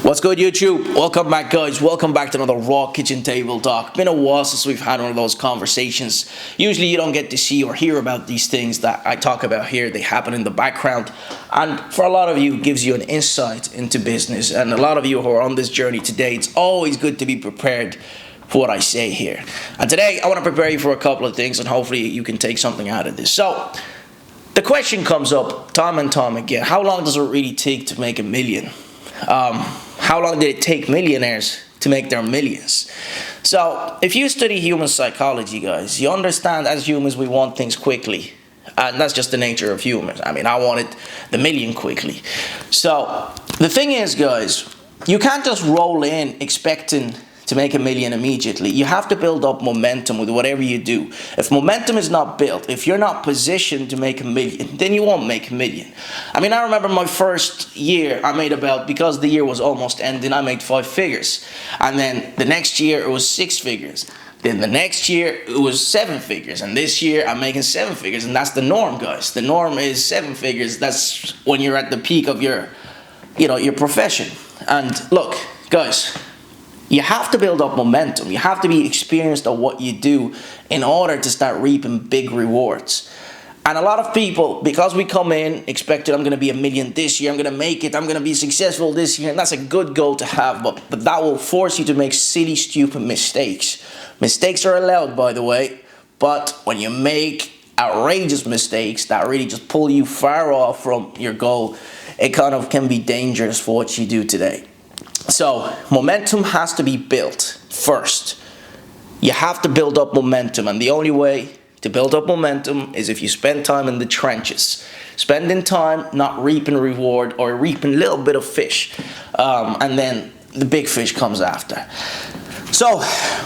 What's good, YouTube? Welcome back, guys. Welcome back to another Raw Kitchen Table Talk. Been a while since we've had one of those conversations. Usually you don't get to see or hear about these things that I talk about here. They happen in the background. And for a lot of you, it gives you an insight into business. And a lot of you who are on this journey today, it's always good to be prepared for what I say here. And today, I want to prepare you for a couple of things, and hopefully you can take something out of this. So, the question comes up time and time again. How long does it really take to make a million? How long did it take millionaires to make their millions? So, if you study human psychology, guys, you understand as humans we want things quickly. And that's just the nature of humans. I mean, I wanted the million quickly. So, the thing is, guys, you can't just roll in expecting to make a million immediately. You have to build up momentum with whatever you do. If momentum is not built, if you're not positioned to make a million, then you won't make a million. I mean, I remember my first year, I made about, because the year was almost ending, I made 5 figures. And then the next year, it was 6 figures. Then the next year, it was 7 figures. And this year, I'm making 7 figures. And that's the norm, guys. The norm is 7 figures. That's when you're at the peak of your profession. And look, guys, you have to build up momentum. You have to be experienced at what you do in order to start reaping big rewards. And a lot of people, because we come in expecting I'm going to be a million this year, I'm going to make it, I'm going to be successful this year, and that's a good goal to have, but that will force you to make silly, stupid mistakes. Mistakes are allowed, by the way, but when you make outrageous mistakes that really just pull you far off from your goal, it kind of can be dangerous for what you do today. So, momentum has to be built first. You have to build up momentum, and the only way to build up momentum is if you spend time in the trenches. Spending time not reaping reward or reaping a little bit of fish, and then the big fish comes after. So,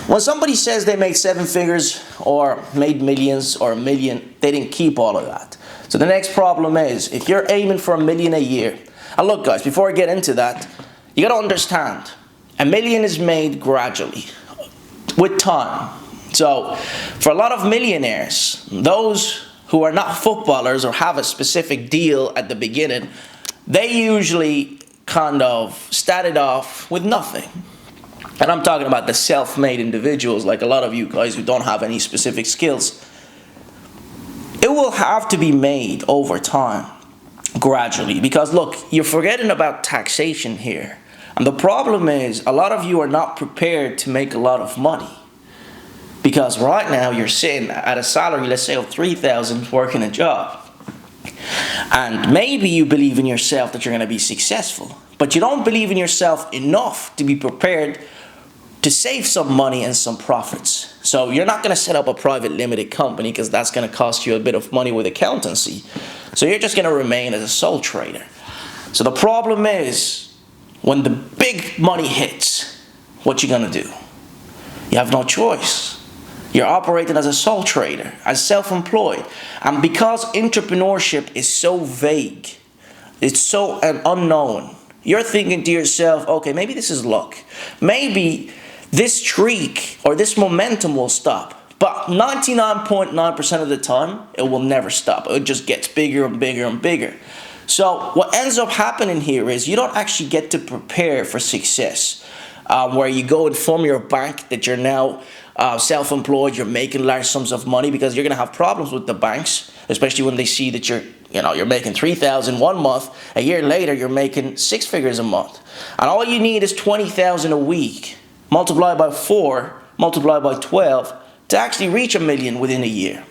when somebody says they made 7 figures or made millions or a million, they didn't keep all of that. So the next problem is, if you're aiming for $1 million a year, and look, guys, before I get into that, you got to understand, $1 million is made gradually, with time. So, for a lot of millionaires, those who are not footballers or have a specific deal at the beginning, they usually kind of started off with nothing. And I'm talking about the self-made individuals, like a lot of you guys who don't have any specific skills. It will have to be made over time, gradually, because look, you're forgetting about taxation here. And the problem is, a lot of you are not prepared to make a lot of money. Because right now, you're sitting at a salary, let's say, of $3,000 working a job. And maybe you believe in yourself that you're going to be successful. But you don't believe in yourself enough to be prepared to save some money and some profits. So you're not going to set up a private limited company because that's going to cost you a bit of money with accountancy. So you're just going to remain as a sole trader. So the problem is, when the big money hits, what you gonna do? You have no choice. You're operating as a sole trader, as self-employed. And because entrepreneurship is so vague, it's so unknown, you're thinking to yourself, okay, maybe this is luck. Maybe this streak or this momentum will stop. But 99.9% of the time, it will never stop. It just gets bigger and bigger and bigger. So what ends up happening here is you don't actually get to prepare for success, where you go inform your bank that you're now self-employed, you're making large sums of money, because you're going to have problems with the banks, especially when they see that you're making $3,000 one month. A year later, you're making 6 figures a month. And all you need is $20,000 a week, multiplied by 4, multiplied by 12, to actually reach $1 million within a year.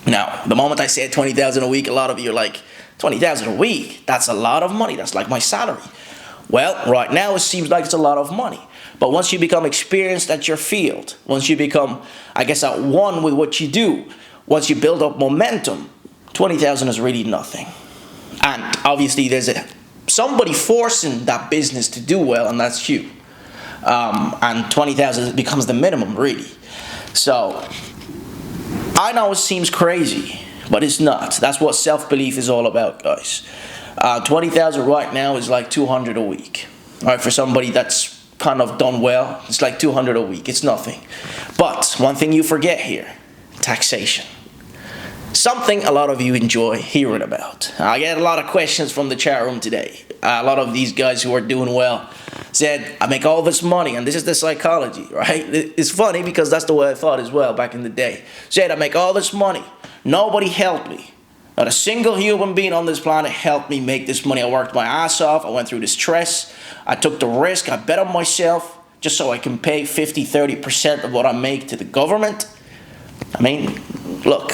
Now, the moment I said $20,000 a week, a lot of you are like, $20,000 a week, that's a lot of money. That's like my salary. Well, right now it seems like it's a lot of money. But once you become experienced at your field, once you become, I guess, at one with what you do, once you build up momentum, $20,000 is really nothing. And obviously there's somebody forcing that business to do well, and that's you. And $20,000 becomes the minimum, really. So, I know it seems crazy, but it's not. That's what self-belief is all about, guys. $20,000 right now is like $200 a week. All right, for somebody that's kind of done well, it's like $200 a week. It's nothing. But one thing you forget here, taxation. Something a lot of you enjoy hearing about. I get a lot of questions from the chat room today. A lot of these guys who are doing well said, I make all this money, and this is the psychology, right? It's funny because that's the way I thought as well back in the day. Said, I make all this money. Nobody helped me. Not a single human being on this planet helped me make this money. I worked my ass off. I went through the stress. I took the risk. I bet on myself just so I can pay 50, 30% of what I make to the government. I mean, look,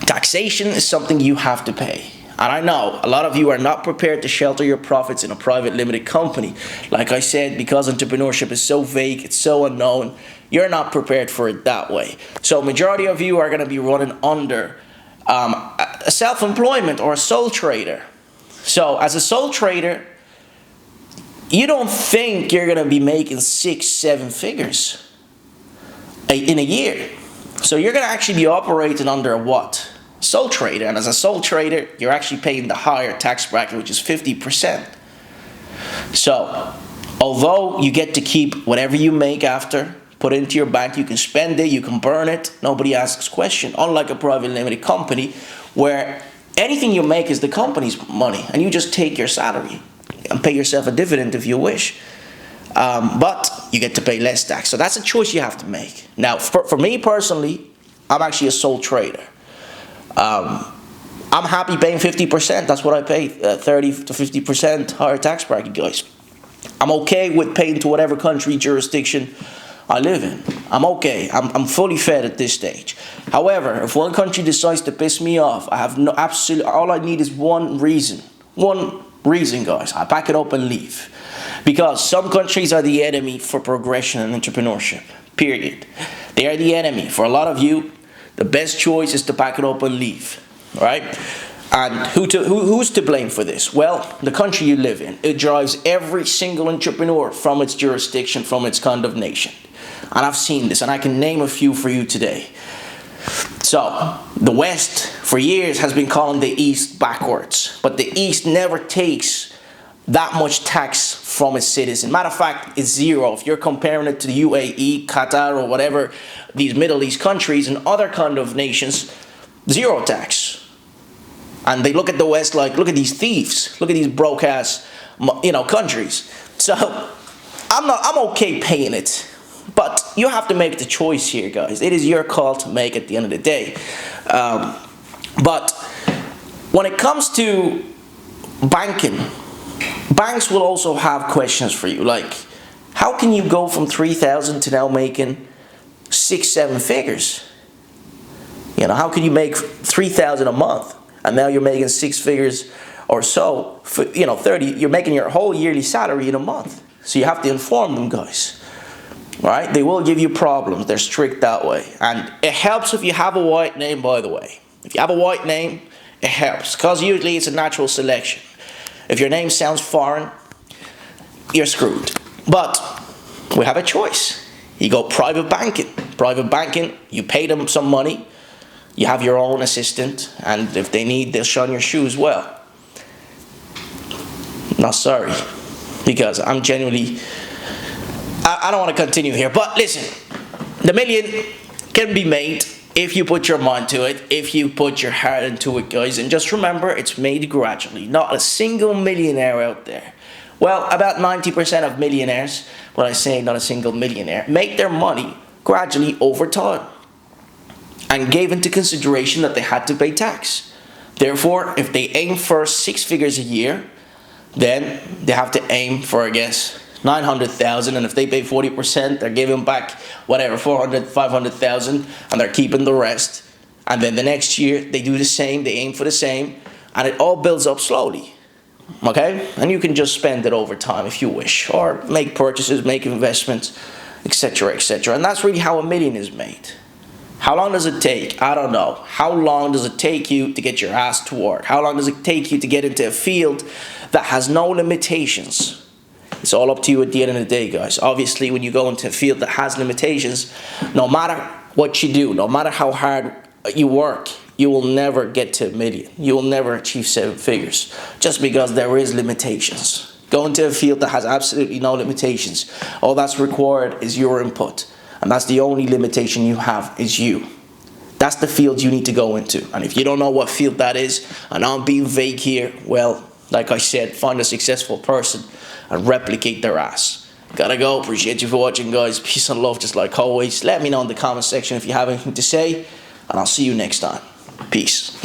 taxation is something you have to pay. And I know a lot of you are not prepared to shelter your profits in a private limited company. Like I said, because entrepreneurship is so vague, it's so unknown, you're not prepared for it that way. So majority of you are going to be running under a self-employment or a sole trader. So as a sole trader, you don't think you're going to be making 6, 7 figures in a year. So you're going to actually be operating under a what? Sole trader. And as a sole trader, you're actually paying the higher tax bracket, which is 50%. So although you get to keep whatever you make after, put it into your bank, you can spend it, you can burn it, nobody asks question. Unlike a private limited company where anything you make is the company's money and you just take your salary and pay yourself a dividend if you wish. But you get to pay less tax. So that's a choice you have to make. Now, for me personally, I'm actually a sole trader. I'm happy paying 50%. That's what I pay, 30 to 50% higher tax bracket, guys. I'm okay with paying to whatever country, jurisdiction I live in. I'm okay. I'm fully fed at this stage. However, if one country decides to piss me off, I have no absolute. All I need is one reason. One reason, guys. I pack it up and leave. Because some countries are the enemy for progression and entrepreneurship. Period. They are the enemy. For a lot of you, the best choice is to pack it up and leave. Right? And who's to blame for this? Well, the country you live in. It drives every single entrepreneur from its jurisdiction, from its condemnation. And I've seen this, and I can name a few for you today. So, the West, for years, has been calling the East backwards. But the East never takes that much tax from its citizens. Matter of fact, it's zero. If you're comparing it to the UAE, Qatar, or whatever, these Middle East countries and other kind of nations, zero tax. And they look at the West like, look at these thieves. Look at these broke-ass, countries. So, I'm okay paying it. But you have to make the choice here, guys. It is your call to make at the end of the day. But when it comes to banking, banks will also have questions for you. Like, how can you go from 3,000 to now making 6, 7 figures? How can you make 3,000 a month and now you're making 6 figures or so? 30. You're making your whole yearly salary in a month. So you have to inform them, guys. Right? They will give you problems. They're strict that way. And it helps if you have a white name, by the way. If you have a white name, it helps. Because usually it's a natural selection. If your name sounds foreign, you're screwed. But we have a choice. You go private banking. Private banking, you pay them some money. You have your own assistant. And if they need, they'll shine your shoes well. Not sorry. Because I'm genuinely... I don't want to continue here, but listen, the million can be made if you put your mind to it, if you put your heart into it, guys. And just remember, it's made gradually. Not a single millionaire out there. Well, about 90% of millionaires, when I say not a single millionaire, make their money gradually over time and gave into consideration that they had to pay tax. Therefore, if they aim for 6 figures a year, then they have to aim for, I guess, 900,000, and if they pay 40%, they're giving back whatever, 400, 500,000, and they're keeping the rest. And then the next year they do the same, they aim for the same, and it all builds up slowly. Okay? And you can just spend it over time if you wish, or make purchases, make investments, etc., etc. And that's really how a million is made. How long does it take? I don't know. How long does it take you to get your ass to work? How long does it take you to get into a field that has no limitations? It's all up to you at the end of the day, guys. Obviously, when you go into a field that has limitations, no matter what you do, no matter how hard you work, you will never get to a million. You will never achieve 7 figures just because there is limitations. Go into a field that has absolutely no limitations. All that's required is your input. And that's the only limitation you have is you. That's the field you need to go into. And if you don't know what field that is, and I'm being vague here, well, like I said, find a successful person and replicate their ass. Gotta go. Appreciate you for watching, guys. Peace and love, just like always. Let me know in the comment section if you have anything to say, and I'll see you next time. Peace.